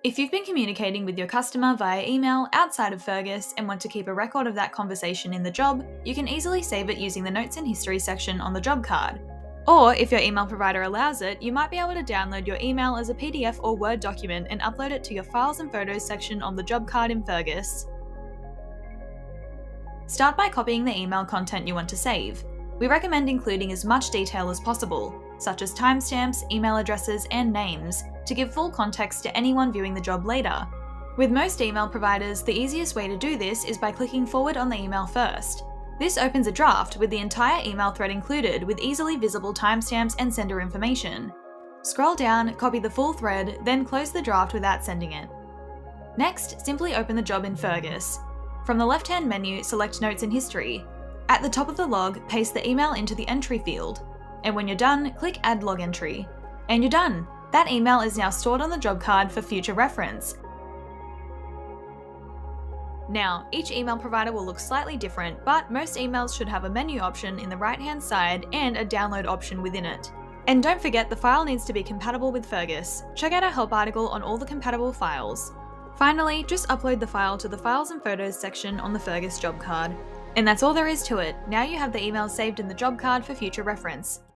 If you've been communicating with your customer via email outside of Fergus and want to keep a record of that conversation in the job, you can easily save it using the Notes and History section on the job card. Or, if your email provider allows it, you might be able to download your email as a PDF or Word document and upload it to your Files and Photos section on the job card in Fergus. Start by copying the email content you want to save. We recommend including as much detail as possible, such as timestamps, email addresses, and names, to give full context to anyone viewing the job later. With most email providers, the easiest way to do this is by clicking forward on the email first. This opens a draft with the entire email thread included with easily visible timestamps and sender information. Scroll down, copy the full thread, then close the draft without sending it. Next, simply open the job in Fergus. From the left-hand menu, select Notes and History. At the top of the log, paste the email into the entry field. And when you're done, click Add Log Entry. And you're done! That email is now stored on the job card for future reference. Now, each email provider will look slightly different, but most emails should have a menu option in the right-hand side and a download option within it. And don't forget, the file needs to be compatible with Fergus. Check out our help article on all the compatible files. Finally, just upload the file to the Files and Photos section on the Fergus job card. And that's all there is to it. Now you have the emails saved in the job card for future reference.